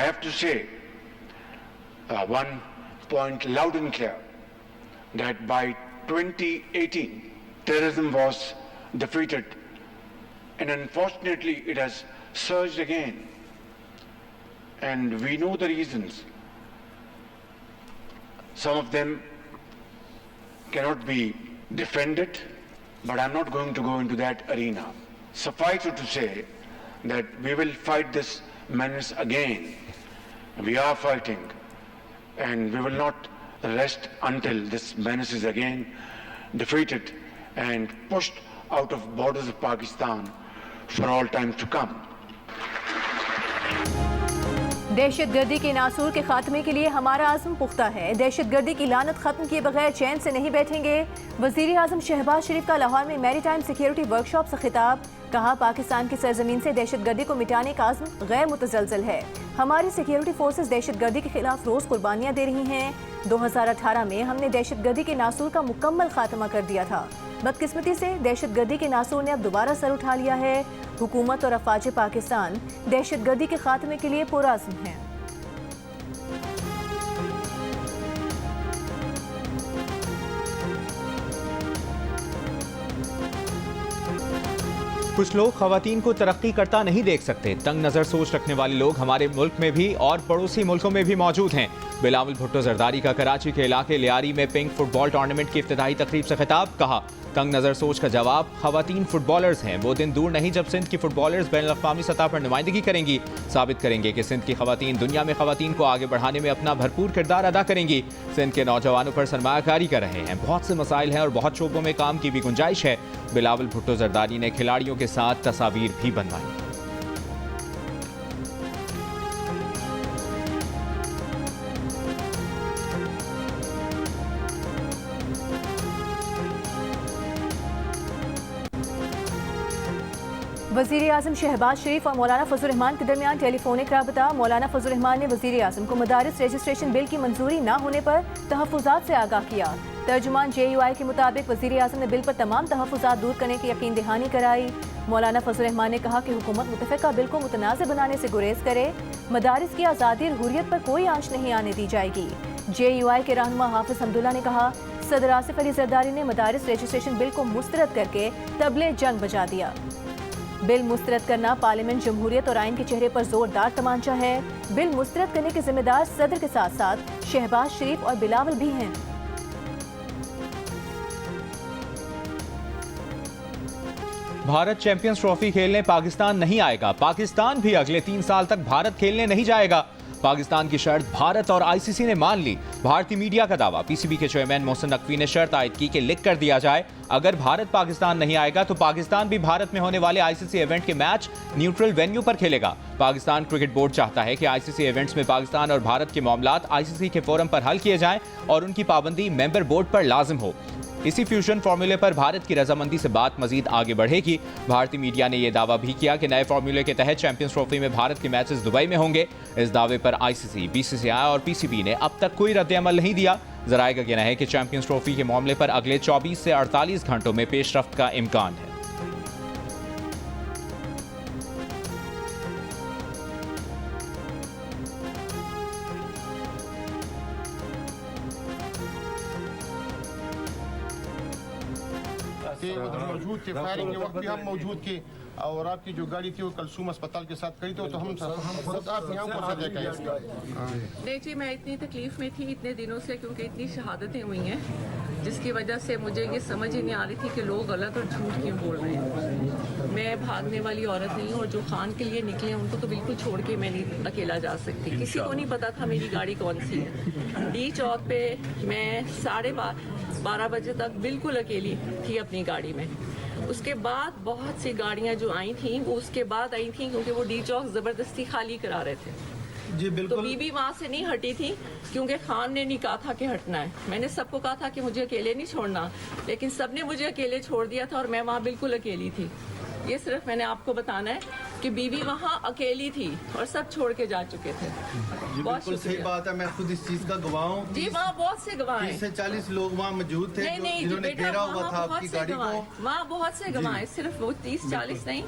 have to say one point loud and clear, that by 2018, terrorism was defeated, and unfortunately it has surged again. And we know the reasons. Some of them cannot be defended, but I'm not going to go into that arena. Suffice it to say that we will fight this menace again. We are fighting, and we will not rest until this menace is again defeated and pushed out of borders of Pakistan for all time to come. दहशतगर्दी के नासूर के खात्मे के लिए हमारा आज़म पुख्ता है। दहशतगर्दी की लानत खत्म किए बगैर चैन से नहीं बैठेंगे। वज़ीर आज़म शहबाज शरीफ का लाहौर में मैरीटाइम सिक्योरिटी वर्कशॉप से खिताब। कहा, पाकिस्तान की सरजमीन से दहशतगर्दी को मिटाने का आज़म गैर मुतज़लज़ल है। हमारी सिक्योरिटी फोर्सेस दहशतगर्दी के खिलाफ रोज़ कुर्बानियाँ दे रही हैं। 2018 में हमने दहशतगर्दी के नासूर का मुकम्मल खात्मा कर दिया था। बदकिस्मती से दहशतगर्दी के नासूर ने अब दोबारा सर उठा लिया है। हुकूमत और अफवाज पाकिस्तान दहशतगर्दी के खात्मे के लिए पुरअज़्म हैं। कुछ लोग खवातीन को तरक्की करता नहीं देख सकते। तंग नजर सोच रखने वाले लोग हमारे मुल्क में भी और पड़ोसी मुल्कों में भी मौजूद हैं। बिलावल भुट्टो जरदारी का कराची के इलाके लियारी में पिंक फुटबॉल टूर्नामेंट की इफ्तिताही तकरीब से खिताब। कहा, तंग नजर सोच का जवाब खवातीन फुटबॉलर्स हैं। वो दिन दूर नहीं जब सिंध की फुटबॉलर्स बैनुल अक़वामी सतह पर नुमाइंदगी करेंगी। साबित करेंगे कि सिंध की खवातीन दुनिया में खवातीन को आगे बढ़ाने में अपना भरपूर किरदार अदा करेंगी। सिंध के नौजवानों पर सरमायाकारी कर रहे हैं। बहुत से मसाइल हैं और बहुत शोबों में काम की भी गुंजाइश है। बिलावल भुट्टो जरदारी ने खिलाड़ियों के साथ तस्वीर भी बनवाई। वज़ीर आज़म शहबाज शरीफ और मौलाना फजल रहमान के दरमियान टेलीफोनिक राबता। मौलाना फजल रहमान ने वज़ीर आज़म को मदारिस रजिस्ट्रेशन बिल की मंजूरी न होने पर तहफ़्फ़ुज़ात से आगाह किया। तर्जुमान JUI के मुताबिक वज़ीर आज़म ने बिल पर तमाम तहफ़्फ़ुज़ात दूर करने की यकीन दहानी कराई। मौलाना फजल रहमान ने कहा कि हुकूमत मुतफ़िक़ा बिल को मुतनाज़ बनाने से गुरेज करे। मदारिस की आज़ादी और हुर्रियत पर कोई आंच नहीं आने दी जाएगी। JUI के रहनुमा हाफिज़ हमदुल्ला ने कहा, सदर आसिफ अली जरदारी ने मदारिस रजिस्ट्रेशन बिल को मुस्तरद करके तबले जंग बजा दिया। बिल मुस्तरद करना पार्लियामेंट, जमहूरियत और आइन के चेहरे पर जोरदार तमांचा है। बिल मुस्तरद करने के जिम्मेदार सदर के साथ साथ शहबाज शरीफ और बिलावल भी हैं। भारत चैंपियंस ट्रॉफी खेलने पाकिस्तान नहीं आएगा। पाकिस्तान भी अगले 3 साल तक भारत खेलने नहीं जाएगा। पाकिस्तान की शर्त भारत और ICC ने मान ली। भारतीय मीडिया का दावा। PCB के चेयरमैन मोहसिन नकवी ने शर्त आयद की कि लिख कर दिया जाए, अगर भारत पाकिस्तान नहीं आएगा तो पाकिस्तान भी भारत में होने वाले ICC इवेंट के मैच न्यूट्रल वेन्यू पर खेलेगा। पाकिस्तान क्रिकेट बोर्ड चाहता है कि ICC इवेंट्स में पाकिस्तान और भारत के मामलात ICC के फोरम पर हल किए जाएं और उनकी पाबंदी मेंबर बोर्ड पर लाजिम हो। इसी फ्यूजन फार्मूले पर भारत की रजामंदी से बात मजीद आगे बढ़ेगी। भारतीय मीडिया ने यह दावा भी किया कि नए फार्मूले के तहत चैंपियंस ट्रॉफी में भारत के मैचेस दुबई में होंगे। इस दावे पर ICC, BCCI और PCB ने अब तक कोई रद्द-ए-अमल नहीं दिया। जराये का कहना है कि चैंपियंस ट्रॉफी के मामले पर अगले 24 से 48 घंटों में पेशरफ्त का इम्कान है। मौजूद थे, फायरिंग के वक्त भी हम मौजूद थे और आपकी जो गाड़ी थी वो कलसूम अस्पताल के साथ खड़ी तो हम खुद आप यहाँ पर सजा का। नहीं जी, मैं इतनी तकलीफ में थी इतने दिनों से, क्योंकि इतनी शहादतें हुई हैं जिसकी वजह से मुझे ये समझ ही नहीं आ रही थी कि लोग गलत और झूठ क्यों बोल रहे हैं। मैं भागने वाली औरत नहीं हूँ और जो खान के लिए निकले हैं उनको तो बिल्कुल छोड़ के मैं नहीं अकेला जा सकती। किसी को नहीं पता था मेरी गाड़ी कौन सी है। डी चौक पे मैं 12:30 बजे तक बिल्कुल अकेली थी अपनी गाड़ी में। उसके बाद बहुत सी गाड़ियाँ जो आई थी वो उसके बाद आई थी, क्योंकि वो डी चौक ज़बरदस्ती खाली करा रहे थे। जी बिल्कुल। तो बीबी वहाँ से नहीं हटी थी क्योंकि खान ने नहीं कहा था कि हटना है। मैंने सबको कहा था कि मुझे अकेले नहीं छोड़ना, लेकिन सबने मुझे अकेले छोड़ दिया था और मैं वहाँ बिल्कुल अकेली थी। ये सिर्फ मैंने आपको बताना है कि बीवी वहाँ अकेली थी और सब छोड़ के जा चुके थे। जी बिल्कुल सही बात है, मैं खुद इस चीज का गवाह हूँ। जी वहाँ बहुत से गवाह हैं। 30 से 40 लोग वहाँ मौजूद थे जिन्होंने घेरा हुआ था आपकी गाड़ी को। वहाँ बहुत से गवाह हैं, सिर्फ वो 30-40 नहीं।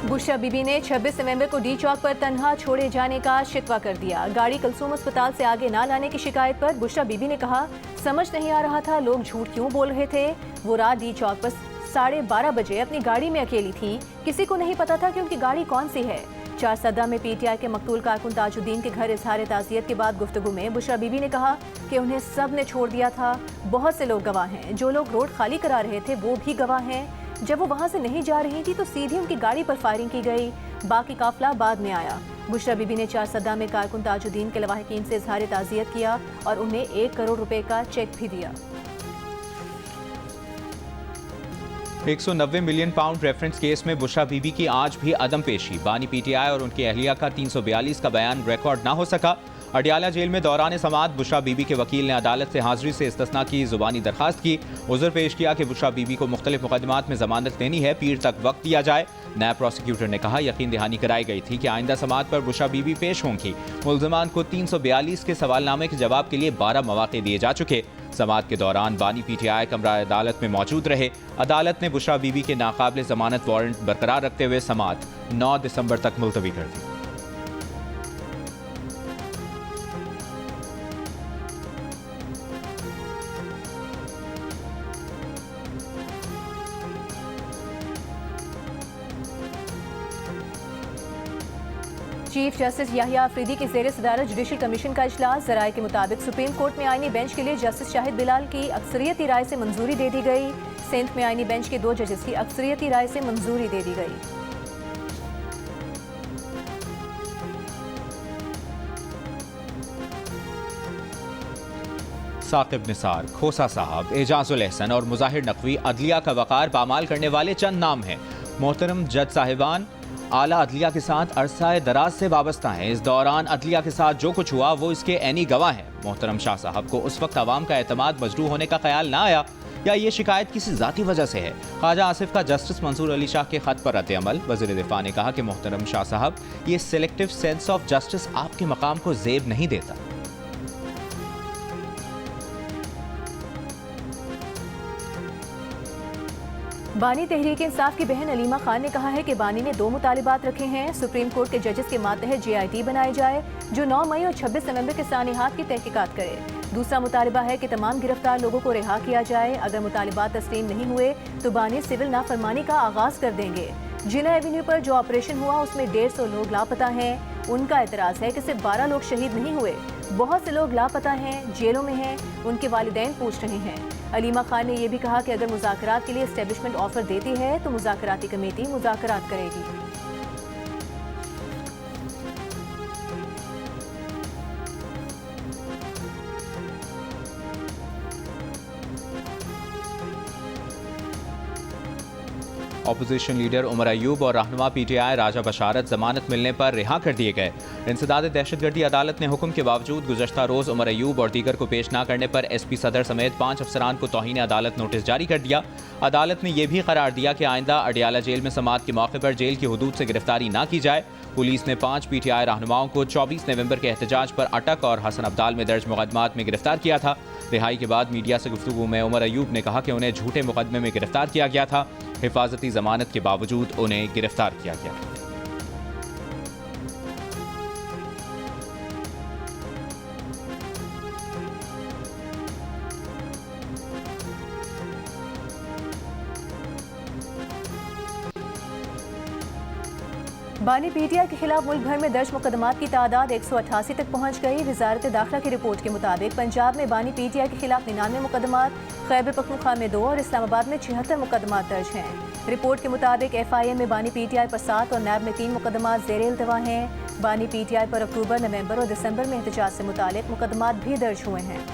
बुशरा बीबी ने 26 नवंबर को डी चौक पर तन्हा छोड़े जाने का शिकवा कर दिया। गाड़ी कलसूम अस्पताल से आगे ना लाने की शिकायत पर बुशरा बीबी ने कहा, समझ नहीं आ रहा था लोग झूठ क्यों बोल रहे थे। वो रात डी चौक पर 12:30 बजे अपनी गाड़ी में अकेली थी। किसी को नहीं पता था कि उनकी गाड़ी कौन सी है। चारसदा में पीटीआई के मकतूल कारकुन ताजुद्दीन के घर इजहार ताज़ियत के बाद गुफ्तगू में बुशरा बीबी ने कहा कि उन्हें सब ने छोड़ दिया था। बहुत से लोग गवाह हैं, जो लोग रोड खाली करा रहे थे वो भी गवाह हैं। जब वो वहां से नहीं जा रही थी तो सीधी उनकी गाड़ी पर फायरिंग की गई। बाकी काफिला बाद में आया। बुशरा बीबी ने चारसदा में कारकुन ताजुद्दीन के लवाहिकीन से इजहार ताज़ियत किया और उन्हें 1 करोड़ रुपए का चेक भी दिया। 190 मिलियन पाउंड रेफरेंस केस में बुशरा बीबी की आज भी अदम पेशी। बानी पीटीआई और उनकी अहलिया का 342 का बयान रिकॉर्ड ना हो सका। अडियाला जेल में दौरान समाअत बुशरा बीबी के वकील ने अदालत से हाजिरी से इस्तिस्ना की जुबानी दरखास्त की। उज़र पेश किया कि बुशरा बीबी को मुख्तलिफ मुकदमात में जमानत देनी है, पीर तक वक्त दिया जाए। नायब प्रोसिक्यूटर ने कहा, यकीन दहानी कराई गई थी कि आइंदा समाअत पर बुशरा बीबी पेश होंगी। मुल्ज़िमान को 342 के सवालनामे के जवाब के लिए 12 मौके दिए जा चुके। समाअत के दौरान बानी पीटीआई कमरा अदालत में मौजूद रहे। अदालत ने बुशरा बीबी के नाकाबिल जमानत वारंट बरकरार रखते हुए समाअत 9 दिसंबर तक मुलतवी कर दी। चीफ जस्टिस याहिया अफरीदी की ज़ेर सदारत जुडिशल कमीशन का इजलास। ज़राए के मुताबिक सुप्रीम कोर्ट में आईनी बेंच के लिए जस्टिस शाहिद बिलाल की अक्सरियती राय से मंजूरी दे दी गई। सिंध में आईनी बेंच के 2 जजेस की अक्सरियती राय से मंजूरी दे दी गई। साकिब निसार, खोसा साहब, एजाजुल एहसन और मुजाहिर नकवी अदलिया का वकार पामाल करने वाले चंद नाम हैं। मोहतरम जज साहिबान आला अदलिया के साथ अरसा दराज से वाबस्ता हैं। इस दौरान अदलिया के साथ जो कुछ हुआ वो इसके ऐनी गवाह हैं। मोहतरम शाह साहब को उस वक्त अवाम का एतमाद मजरूह होने का ख्याल ना आया या ये शिकायत किसी ज़ाती वजह से है। ख्वाजा आसिफ का जस्टिस मंसूर अली शाह के खत पर रद्द-ए-अमल। वज़ीर दिफा ने कहा कि मोहतरम शाह साहब, ये सिलेक्टिव सेंस ऑफ जस्टिस आपके मकाम को ज़ेब नहीं देता। बानी तहरीक इंसाफ की बहन अलीमा खान ने कहा है कि बानी ने 2 मुतालिबात रखे हैं। सुप्रीम कोर्ट के जजेस के मातहत JIT बनाए जाए जो 9 मई और 26 नवंबर के सानिहात की तहकीकात करे। दूसरा मुतालिबा है कि तमाम गिरफ्तार लोगों को रिहा किया जाए। अगर मुतालिबात तस्लीम नहीं हुए तो बानी सिविल नाफरमानी का आगाज कर देंगे। जिना एवेन्यू पर जो ऑपरेशन हुआ उसमें 150 लोग लापता हैं। उनका एतराज़ है कि सिर्फ 12 लोग शहीद नहीं हुए, बहुत से लोग लापता हैं, जेलों में हैं, उनके वालिदैन पूछ रहे हैं। अलीमा खान ने यह भी कहा कि अगर मुज़ाकरात के लिए एस्टेब्लिशमेंट ऑफर देती है तो मुज़ाकराती कमेटी मुज़ाकरात करेगी। अपोजिशन लीडर उमर अयूब और रहनुमा PTI राजा बशारत जमानत मिलने पर रिहा कर दिए गए। इंसदाद दहशतगर्दी अदालत ने हुक्म के बावजूद गुज़श्ता रोज़ उमर अयूब और दीगर को पेश न करने पर SP सदर समेत 5 अफसरान को तौहीन अदालत नोटिस जारी कर दिया। अदालत ने यह भी करार दिया कि आइंदा अडियाला जेल में समाअत के मौके पर जेल की हुदूद से गिरफ्तारी न की जाए। पुलिस ने 5 PTI रहनुमाओं को 24 नवंबर के एहतजाज पर अटक और हसन अब्दाल में दर्ज मुकदमात में गिरफ्तार किया था। रिहाई के बाद मीडिया से गुफ्तगू में उमर अयूब ने कहा कि उन्हें झूठे मुकदमे में गिरफ्तार किया गया था। हिफाजती जमानत के बावजूद उन्हें गिरफ्तार किया गया। बानी PTI के खिलाफ मुल्क भर में दर्ज मुकदमात की तादाद 188 तक पहुंच गई। वजारत दाखिला की रिपोर्ट के मुताबिक पंजाब में बानी PTI के खिलाफ 99 मुकदमात, खैबर पख्तूनख्वा में 2 और इस्लामाबाद में 76 मुकदमात दर्ज हैं। रिपोर्ट के मुताबिक FIM में बानी PTI पर 7 और नैब में 3 मुकदमात ज़ेर इल्तवा हैं। बानी PTI पर अक्टूबर, नवंबर और दिसंबर में एहतजाज से मुतालिक मुकदमात भी दर्ज हुए हैं।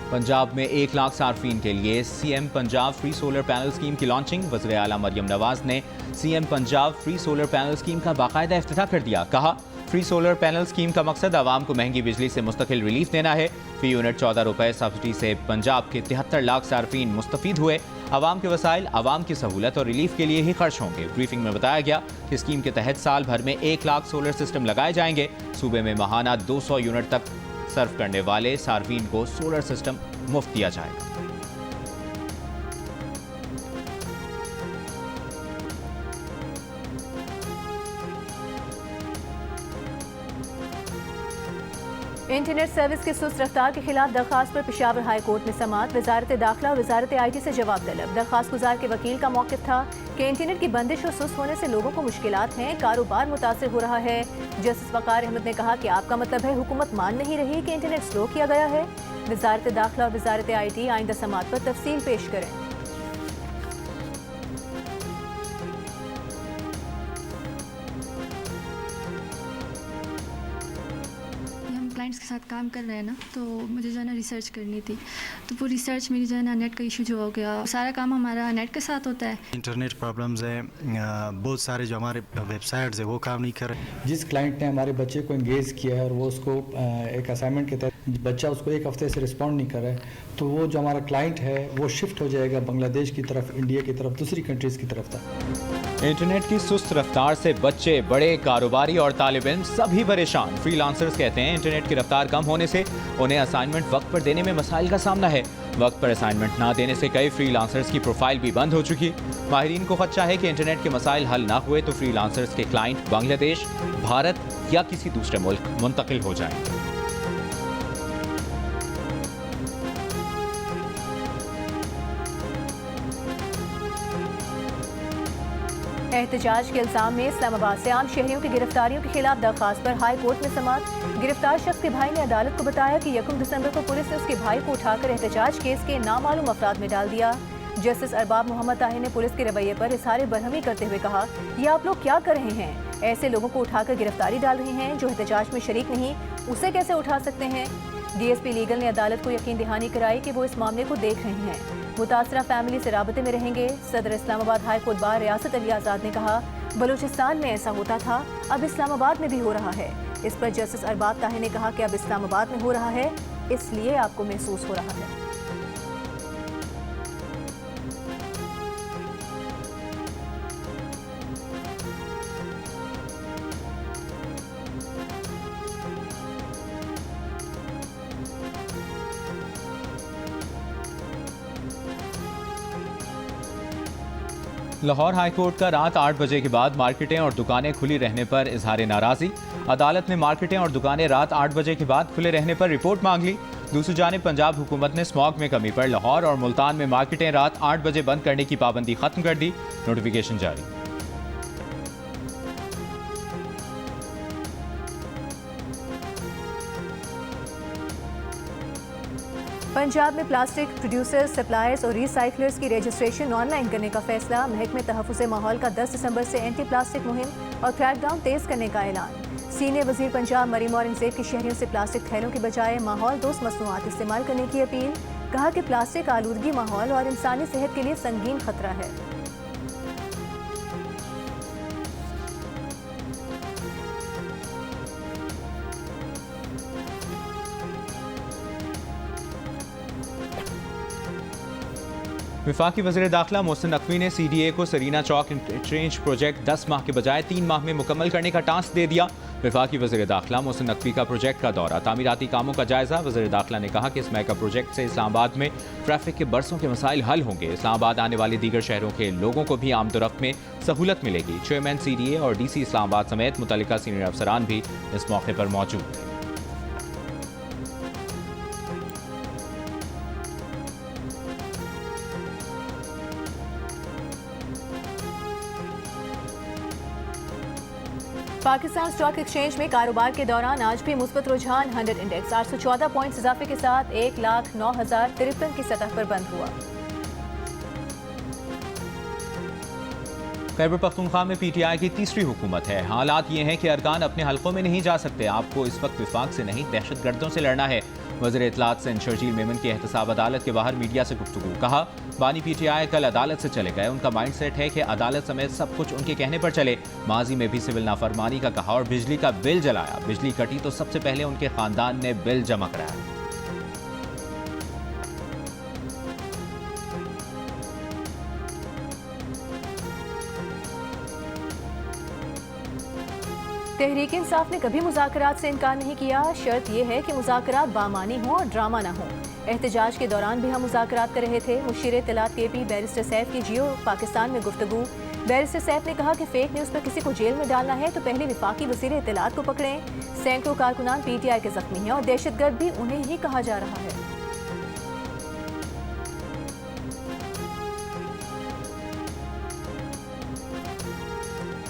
पंजाब में 1 लाख सार्फिन के लिए CM Punjab free solar panel scheme की लॉन्चिंग। वज़ीर आला मरियम नवाज ने CM Punjab free solar panel scheme का बाकायदा इफ्तिताह कर दिया। कहा, फ्री सोलर पैनल स्कीम का मकसद आवाम को महंगी बिजली से मुस्तकिल रिलीफ देना है। फी यूनिट 14 रुपए सब्सिडी से पंजाब के 73 लाख सार्फिन मुस्तफीद हुए। आवाम के वसाइल आवाम की सहूलत और रिलीफ के लिए ही खर्च होंगे। ब्रीफिंग में बताया गया कि स्कीम के तहत साल भर में 1 लाख सोलर सिस्टम लगाए जाएंगे। सूबे में माहाना 200 यूनिट तक सर्व करने वाले सार्फिन को सोलर सिस्टम मुफ्त दिया जाएगा। इंटरनेट सर्विस की सुस्त रफ्तार के खिलाफ दरखास्त पर पेशावर हाई कोर्ट में समाअत। वजारत दाखिला और वजारत IT से जवाब तलब। दरखास्त गुजार के वकील का मौक़िफ़ था कि इंटरनेट की बंदिश और सुस्त होने से लोगों को मुश्किलात हैं, कारोबार मुतासिर हो रहा है। जस्टिस वक़ार अहमद ने कहा कि आपका मतलब है हुकूमत मान नहीं रही कि इंटरनेट स्लो किया गया है। वजारत दाखिला और वजारत IT आइंदा समाअत पर तफसील पेश करें। क्लाइंट्स के साथ काम कर रहे हैं ना, तो मुझे जो है ना रिसर्च करनी थी, तो वो रिसर्च मेरी जो है ना नेट का इशू जो हो गया, सारा काम हमारा नेट के साथ होता है। इंटरनेट प्रॉब्लम्स है, बहुत सारे जो हमारे वेबसाइट्स है वो काम नहीं कर रहे। जिस क्लाइंट ने हमारे बच्चे को इंगेज किया है और वो उसको एक असाइनमेंट के तहत बच्चा उसको एक हफ्ते से रिस्पॉन्ड नहीं कर रहा है, तो वो जो हमारा क्लाइंट है वो शिफ्ट हो जाएगा बांग्लादेश की तरफ, इंडिया की तरफ, दूसरी कंट्रीज़ की तरफ था। इंटरनेट की सुस्त रफ्तार से बच्चे, बड़े, कारोबारी और तालिब इल्म सभी परेशान। फ्रीलांसर्स कहते हैं इंटरनेट की रफ्तार कम होने से उन्हें असाइनमेंट वक्त पर देने में मसाइल का सामना है। वक्त पर असाइनमेंट ना देने से कई फ्रीलांसर्स की प्रोफाइल भी बंद हो चुकी। माहिरीन को खदशा है कि इंटरनेट के मसाइल हल ना हुए तो फ्रीलांसर्स के क्लाइंट बांग्लादेश, भारत या किसी दूसरे मुल्क मुंतकिल हो जाएंगे। एहतजाज के इल्जाम में इस्लामाबाद से आम शहरियों की गिरफ्तारियों के खिलाफ दरखास्त पर हाई कोर्ट में समाअत। गिरफ्तार शख्स के भाई ने अदालत को बताया कि 1 दिसंबर को पुलिस ने उसके भाई को उठाकर एहतजाज केस के नामालूम अफराद में डाल दिया। जस्टिस अरबाब मोहम्मद ताहिर ने पुलिस के रवैये पर इज़हार बरहमी करते हुए कहा, ये आप लोग क्या कर रहे हैं? ऐसे लोगों को उठाकर गिरफ्तारी डाल रहे हैं जो एहतजाज में शरीक नहीं, उसे कैसे उठा सकते हैं? DSP लीगल ने अदालत को यकीन दहानी कराई कि वो इस मामले को देख रहे हैं, मुतासरा फैमिली से राबते में रहेंगे। सदर इस्लामाबाद हाई कोर्ट बार रियासत अली आज़ाद ने कहा, बलूचिस्तान में ऐसा होता था, अब इस्लामाबाद में भी हो रहा है। इस पर जस्टिस अरबाब ताहिर ने कहा कि अब इस्लामाबाद में हो रहा है, इसलिए आपको महसूस हो रहा है। लाहौर हाईकोर्ट का रात 8 बजे के बाद मार्केटें और दुकानें खुली रहने पर इजहार नाराज़गी। अदालत ने मार्केटें और दुकानें रात 8 बजे के बाद खुले रहने पर रिपोर्ट मांग ली। दूसरी जानिब पंजाब हुकूमत ने स्मॉग में कमी पर लाहौर और मुल्तान में मार्केटें रात 8 बजे बंद करने की पाबंदी खत्म कर दी। नोटिफिकेशन जारी। पंजाब में प्लास्टिक प्रोड्यूसर्स, सप्लायर्स और रीसाइकलर्स की रजिस्ट्रेशन ऑनलाइन करने का फैसला। महकमे तहफ़्फ़ुज़ माहौल का 10 दिसंबर से एंटी प्लास्टिक मुहिम और क्रैकडाउन तेज करने का ऐलान। सीनियर वजीर पंजाब मरीम औरंगजेब की शहरियों से प्लास्टिक थैलों के बजाय माहौल दोस्त मसनूआत इस्तेमाल करने की अपील। कहा कि प्लास्टिक आलूदगी माहौल और इंसानी सेहत के लिए संगीन खतरा है। वफाकी वज़ीर दाखिला मोहसिन नकवी ने CDA को सरीना चौक इंटरचेंज प्रोजेक्ट 10 माह के बजाय 3 माह में मुकम्मल करने का टास्क दे दिया। वफाकी वज़ीर दाखिला मोहसिन नकवी का प्रोजेक्ट का दौरा, तामीराती कामों का जायजा। वज़ीर दाखिला ने कहा कि इस मेगा प्रोजेक्ट से इस्लामाबाद में ट्रैफिक के बरसों के मसाइल हल होंगे। इस्लामाबाद आने वाले दीगर शहरों के लोगों को भी आमदोरफ्त में सहूलत मिलेगी। चेयरमैन CDA और DC इस्लामाबाद समेत मुतल्लिका सीनियर अफसरान भी इस मौके पर मौजूद थे। पाकिस्तान स्टॉक एक्सचेंज में कारोबार के दौरान आज भी मुस्बत रुझान। 100 इंडेक्स 814 पॉइंट्स इजाफे के साथ 1,09,053 की सतह पर बंद हुआ। खैबर पख्तूनख्वा में PTI की तीसरी हुकूमत है। हालात ये हैं कि अरकान अपने हल्कों में नहीं जा सकते। आपको इस वक्त विफाक से नहीं, दहशतगर्दों से लड़ना है। वज़ीर इत्तलात सिंध शर्जील मेमन की एहतसाब अदालत के बाहर मीडिया से गुफ्तगू। कहा, बानी PTI कल अदालत से चले गए। उनका माइंड सेट है कि अदालत समेत सब कुछ उनके कहने पर चले। माजी में भी सिविल नाफरमानी का कहा और बिजली का बिल जलाया। बिजली कटी तो सबसे पहले उनके खानदान ने बिल जमा कराया। तहरीक इंसाफ ने कभी मुज़ाकरात से इनकार नहीं किया। शर्त यह है कि मुज़ाकरात बामानी हों और ड्रामा ना हो। एहतजाज के दौरान भी हम मुज़ाकरात कर रहे थे। मुशीर इत्तलात KP बैरिस्टर सैफ की जियो पाकिस्तान में गुफ्तगू। बैरिस्टर सैफ ने कहा कि फेक न्यूज़ पर किसी को जेल में डालना है तो पहले वफाकी वज़ीर इत्तलात को पकड़ें। सैकड़ों कारकुनान PTI के जख्मी हैं और दहशतगर्द भी उन्हें ही कहा जा रहा है।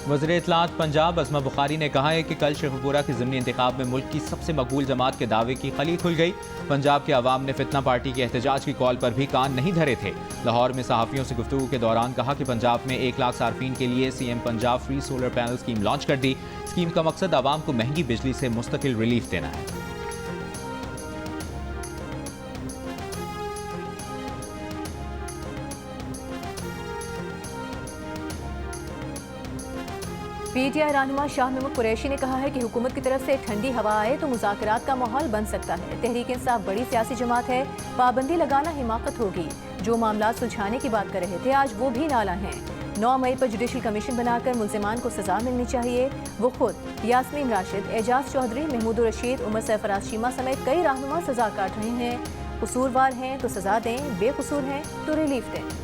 वज़ीर इत्तलात पंजाब अज़मा बुखारी ने कहा है कि कल शेखुपुरा के ज़िमनी इंतखाब में मुल्क की सबसे मकबूल जमात के दावे की खली खुल गई। पंजाब के अवाम ने फितना पार्टी के एहतजाज की कॉल पर भी कान नहीं धरे थे। लाहौर में सहाफ़ियों से गुफ्तगू के दौरान कहा कि पंजाब में 1 लाख सार्फिन के लिए CM Punjab free solar panel scheme launch कर दी। स्कीम का मकसद आवाम को महंगी बिजली से मुस्तकिल रिलीफ देना है। PTI रहनुमा शाह महमूद कुरैशी ने कहा है कि हुकूमत की तरफ से ठंडी हवा आए तो मुज़ाकरात का माहौल बन सकता है। तहरीक इंसाफ बड़ी सियासी जमात है, पाबंदी लगाना हिमाकत होगी। जो मामला सुलझाने की बात कर रहे थे आज वो भी नाला हैं। 9 मई पर जुडिशल कमीशन बनाकर मुल्ज़िमान को सजा मिलनी चाहिए। वो खुद यास्मीन राशिद, एजाज चौधरी, महमूद रशीद, उमर सरफराज शीमा समेत कई रहनुमा सजा काट रहे हैं। कसूरवार हैं तो सजा दें, बेकसूर हैं तो रिलीफ दें।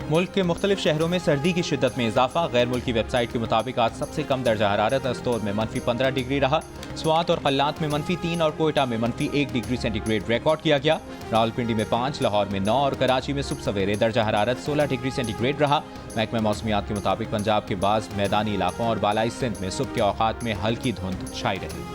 मुल्क के मुख्तलिफ शहरों में सर्दी की शिद्दत में इजाफा। गैर मुल्की वेबसाइट के मुताबिक आज सबसे कम दर्जा हरारत अस्तोर में -15 डिग्री रहा। स्वात और कल्लात में -3 और कोयटा में -1 डिग्री सेंटीग्रेड रिकॉर्ड किया गया। रावलपिंडी में 5, लाहौर में 9 और कराची में सुबह सवेरे दर्जा हरारत 16 डिग्री सेंटीग्रेड रहा। महकमा मौसमियात के मुताबिक पंजाब के बाज़ मैदानी इलाकों और बालाई सिंध में सुबह के औकात में हल्की धुंध छाई रही।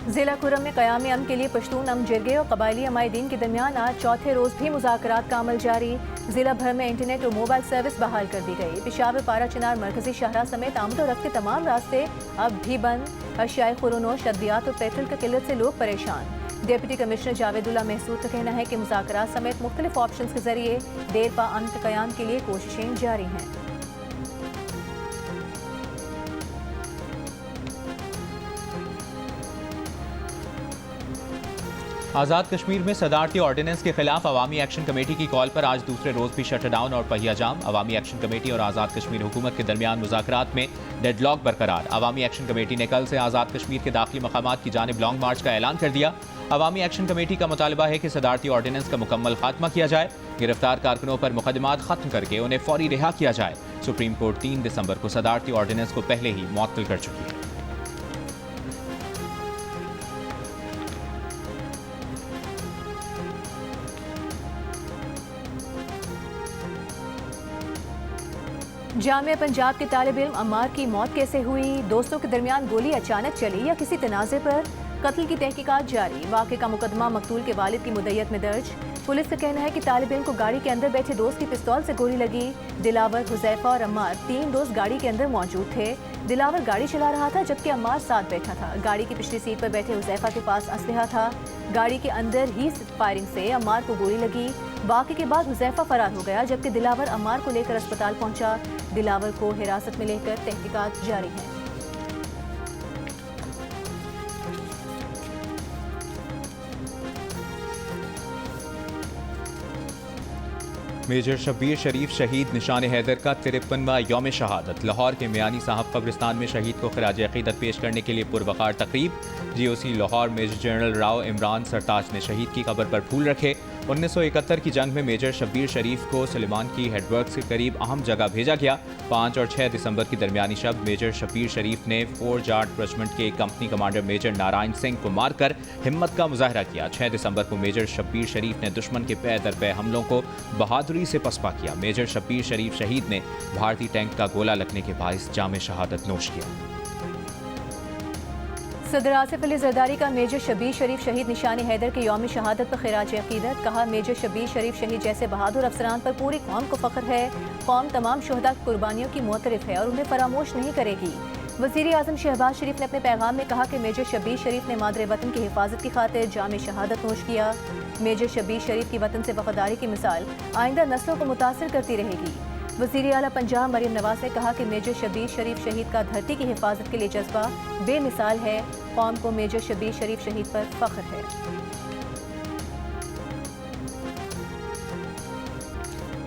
जिला खुरम में क़याम अमन के लिए पश्तून अमजरगे और कबायली अमायदीन के दरमियान आज चौथे रोज़ भी मुज़ाकरात का अमल जारी। जिला भर में इंटरनेट और मोबाइल सर्विस बहाल कर दी गई। पेशावर पारा चिनार मरकजी शाहरा समेत आमद और रफ्त के तमाम रास्ते अब भी बंद। अशियाए खुरोनोश, अद्वियात और पेट्रोल की किल्लत से लोग परेशान। डिप्टी कमिश्नर जावेदुल्ला महसूद का कहना है कि मुज़ाकरात समेत मुख्तलिफ ऑप्शन के जरिए देर पा अमन के क़याम के लिए कोशिशें जारी हैं। आज़ाद कश्मीर में सदारती ऑर्डिनेंस के खिलाफ अवामी एक्शन कमेटी की कॉल पर आज दूसरे रोज भी शटर डाउन और पहिया जाम। अवामी एक्शन कमेटी और आज़ाद कश्मीर हुकूमत के दरमियान मुज़ाकरात में डेडलॉक बरकरार। अवामी एक्शन कमेटी ने कल से आज़ाद कश्मीर के दाखिली मकामात की जानिब लॉन्ग मार्च का ऐलान कर दिया। अवामी एक्शन कमेटी का मुतालबा है कि सदारती ऑर्डिनेंस का मुकम्मल खात्मा किया जाए। गिरफ्तार कारकुनों पर मुकदमात खत्म करके उन्हें फौरी रिहा किया जाए। सुप्रीम कोर्ट 3 दिसंबर को सदारती ऑर्डिनेंस को पहले ही मुअत्तल कर चुकी है। जामिया पंजाब के तालिब इल्म अम्मार की मौत कैसे हुई? दोस्तों के दरमियान गोली अचानक चली या किसी तनाज़े पर? कत्ल की तहकीकात जारी। वाक़े का मुकदमा मकतूल के वालिद की मुद्दत में दर्ज। पुलिस का कहना है कि तालिब इल्म को गाड़ी के अंदर बैठे दोस्त की पिस्तौल से गोली लगी। दिलावर, हुज़ैफा और अम्मार 3 दोस्त गाड़ी के अंदर मौजूद थे। दिलावर गाड़ी चला रहा था जबकि अम्मार साथ बैठा था। गाड़ी की पिछली सीट पर बैठे हुज़ैफा के पास असलहा था। गाड़ी के अंदर ही फायरिंग से अम्मार को गोली लगी। वाक़े के बाद हुज़ैफा फरार हो गया जबकि दिलावर अम्मार को लेकर अस्पताल पहुंचा। दिलावर को हिरासत में लेकर तहकीकात जारी है। मेजर शब्बीर शरीफ शहीद निशान हैदर का 53वां यौम शहादत। लाहौर के मियानी साहब कब्रिस्तान में शहीद को खिराज अक़ीदत पेश करने के लिए पुरवकार तकरीब। GOC Lahore major general Rao Imran Sartaj ने शहीद की कब्र पर फूल रखे। 1971 की जंग में मेजर शब्बीर शरीफ को सुलेमान की हेडवर्क्स के करीब अहम जगह भेजा गया। 5 और 6 दिसंबर की दरमियानी शब मेजर शब्बीर शरीफ ने 4 जाट रेजिमेंट के company commander major Narayan Singh को मारकर हिम्मत का मुजाहरा किया। 6 दिसंबर को मेजर शब्बीर शरीफ ने दुश्मन के पै दर पै हमलों को बहादुरी से पसपा किया। मेजर शब्बीर शरीफ शहीद ने भारतीय टैंक का गोला लगने के बाइस जाम शहादत नोश किया। सदर आसिफ अली जरदारी का मेजर शब्बीर शरीफ शहीद निशान हैदर के यौम शहादत पर खिराज अक़ीदत। कहा, मेजर शब्बीर शरीफ शहीद जैसे बहादुर अफसरान पर पूरी कौम को फ़ख्र है। कौम तमाम शहदा की कुर्बानियों की मुअतरिफ है और उन्हें फरामोश नहीं करेगी। वज़ीर आज़म शहबाज शरीफ ने अपने पैगाम में कहा कि मेजर शब्बीर शरीफ ने मादरे वतन की हिफाजत की खातिर जाम शहादत नोश किया। मेजर शब्बीर शरीफ की वतन से वफादारी की मिसाल आइंदा नस्लों को मुतासिर करती रहेगी। वज़ीर आला पंजाब मरीम नवाज ने कहा कि मेजर शब्बीर शरीफ शहीद का धरती की हिफाजत के लिए जज्बा बेमिसाल है। कौम को मेजर शब्बीर शरीफ शहीद पर फख्र है।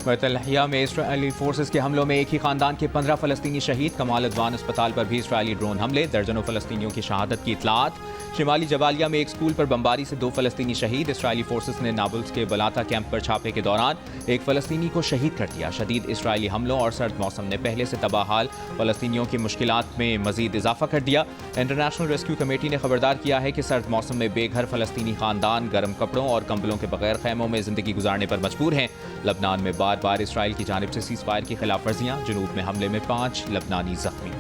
बैतुल-लहिया में इस्राएली फोर्सेस के हमलों में एक ही खानदान के 15 फलस्तीनी शहीद। कमाल अदवान अस्पताल पर भी इस्राएली ड्रोन हमले, दर्जनों फलस्तीनियों की शहादत की इतलात। शिमाली जबालिया में एक स्कूल पर बमबारी से 2 फलस्तीनी शहीद। इस्राएली फोर्सेस ने नाबुल्स के बलाता कैंप पर छापे के दौरान एक फलस्तीनी को शहीद कर दिया। शदीद इस्राएली हमलों और सर्द मौसम ने पहले से तबाहाल फलस्तीनियों की मुश्किलात में मजीद इजाफा कर दिया। इंटरनेशनल रेस्क्यू कमेटी ने खबरदार किया है कि सर्द मौसम में बेघर फलस्तीनी खानदान गर्म कपड़ों और कंबलों के बगैर खैमों में जिंदगी गुजारने पर मजबूर हैं। लबनान में बार बार इसराइल की जानिब से सीज फायर की खिलाफ वर्जियां। जुनूब में हमले में 5 लबनानी जख्मी।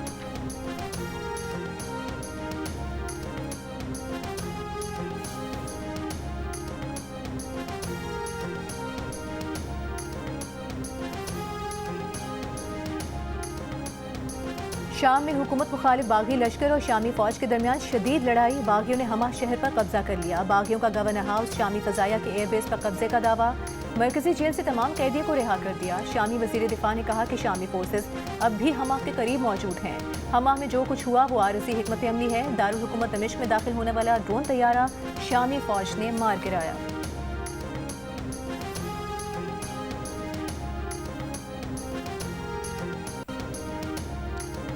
शाम में हुकूमत मुखालिफ बागी लश्कर और शामी फौज के दरमियान शदीद लड़ाई। बागियों ने हमा शहर पर कब्जा कर लिया। बागियों का गवर्नर हाउस शामी फजाया के एयरबेस पर कब्जे का दावा। मरकजी जेल से तमाम कैदियों को रिहा कर दिया। शामी वजीर दिफा ने कहा कि शामी फोर्सेस अब भी हमा के करीब मौजूद हैं। हमा में जो कुछ हुआ वो आरजी हिकमत अमली है। दारुल हुकूमत दमिश्क में दाखिल होने वाला ड्रोन तैयारा शामी फौज ने मार गिराया।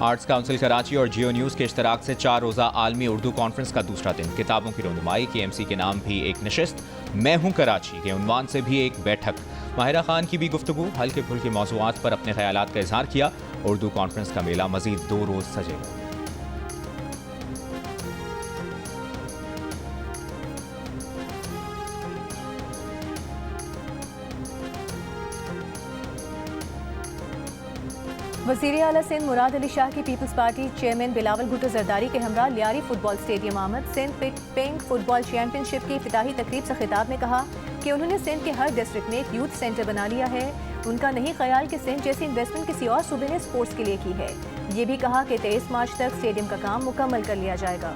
आर्ट्स काउंसिल कराची और जियो न्यूज़ के इश्तराक से 4 रोज़ा आलमी उर्दू कॉन्फ्रेंस का दूसरा दिन। किताबों की रनुमाई, KMC के नाम भी एक नशिस्त, मैं हूँ कराची के उन्वान से भी एक बैठक। माहिरा खान की भी गुफ्तगू, हल्के फुल्के मौज़ूआत पर अपने ख्यालात का इजहार किया। उर्दू कॉन्फ्रेंस का मेला मजीद 2 रोज़ सजेगा। वज़ीर आला सिंध मुराद अली शाह की People's Party chairman Bilawal Bhutto Zardari के हमरा लियारी फुटबॉल स्टेडियम आमद। सिंध पिंक फुटबॉल चैंपियनशिप की इफ्तिताही तकरीब से खिताब में कहा कि उन्होंने सिंध के हर डिस्ट्रिक्ट में एक यूथ सेंटर बना लिया है। उनका नहीं ख्याल कि सिंध जैसी इन्वेस्टमेंट किसी और सूबे ने स्पोर्ट्स के लिए की है। ये भी कहा कि 23 मार्च तक स्टेडियम का काम मुकम्मल कर लिया जाएगा।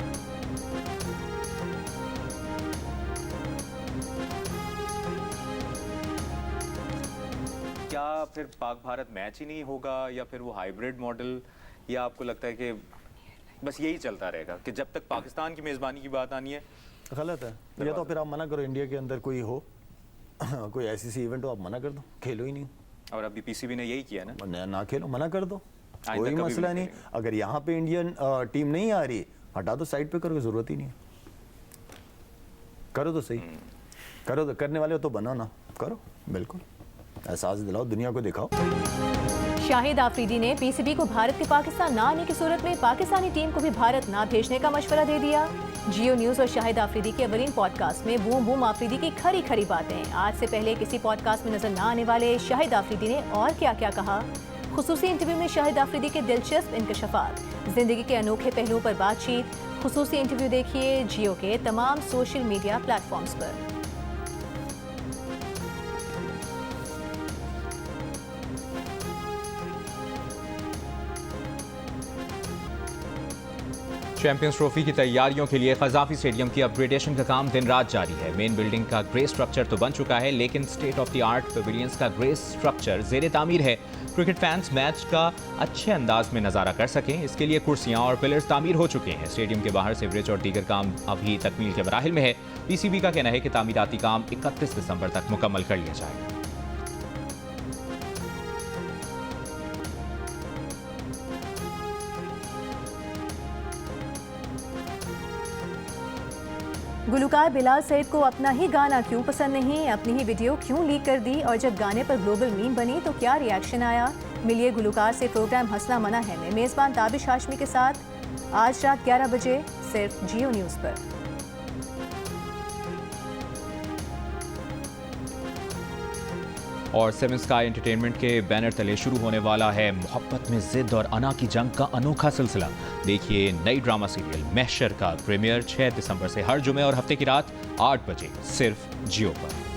क्या फिर पाक भारत मैच ही नहीं होगा या फिर वो हाइब्रिड मॉडल, या आपको लगता है कि बस यही चलता रहेगा कि जब तक पाकिस्तान की मेज़बानी की बात आनी है? गलत है या तो फिर आप मना करो, इंडिया के अंदर कोई हो कोई ऐसी इवेंट हो आप मना कर दो, खेलो ही नहीं। और अभी PCB ने यही किया ना खेलो, मना कर दो, कोई मसला नहीं। अगर यहाँ पे इंडियन टीम नहीं आ रही हटा दो, साइड पे करो, जरूरत ही नहीं। करो तो सही, करो तो, करने वाले हो तो बनो ना, करो, बिल्कुल एहसास दिलाओ, दुनिया को दिखाओ। शाहिद आफरीदी ने PCB को भारत के पाकिस्तान ना आने की सूरत में पाकिस्तानी टीम को भी भारत ना भेजने का मशवरा दे दिया। जियो न्यूज़ और शाहिद आफरीदी के अवलीन पॉडकास्ट में बूम बूम आफरीदी की खरी खरी बातें। आज से पहले किसी पॉडकास्ट में नजर ना आने वाले शाहिद आफरीदी ने और क्या क्या कहा। खुसूसी इंटरव्यू में शाहिद आफरीदी के दिलचस्प इंकशाफात, जिंदगी के अनोखे पहलुओं पर बातचीत। खुसूसी इंटरव्यू देखिए जियो के तमाम सोशल मीडिया प्लेटफॉर्म्स पर। चैंपियंस ट्रॉफी की तैयारियों के लिए क़ज़ाफ़ी स्टेडियम की अपग्रेडेशन का काम दिन रात जारी है। मेन बिल्डिंग का ग्रे स्ट्रक्चर तो बन चुका है, लेकिन state of the art pavilions का ग्रे स्ट्रक्चर ज़ेरे तामीर है। क्रिकेट फैंस मैच का अच्छे अंदाज में नज़ारा कर सकें, इसके लिए कुर्सियां और पिलर्स तामीर हो चुके हैं। स्टेडियम के बाहर सीवरेज और दीगर काम अभी तकमील के मराहिल में है। PCB का कहना है कि तामीराती काम 31 दिसंबर तक मुकम्मल कर लिया जाएगा। गुलकार बिलाल सईद को अपना ही गाना क्यों पसंद नहीं, अपनी ही वीडियो क्यों लीक कर दी, और जब गाने पर ग्लोबल मीम बनी तो क्या रिएक्शन आया। मिलिए गुलकार से प्रोग्राम हंसना मना है में मेज़बान ताबिश हाशमी के साथ आज रात 11 बजे सिर्फ जियो न्यूज़ पर। और सेवन स्काई एंटरटेनमेंट के बैनर तले शुरू होने वाला है मोहब्बत में जिद और अना की जंग का अनोखा सिलसिला। देखिए नई ड्रामा सीरियल महशर का प्रीमियर 6 दिसंबर से हर जुमे और हफ्ते की रात 8 बजे सिर्फ जियो पर।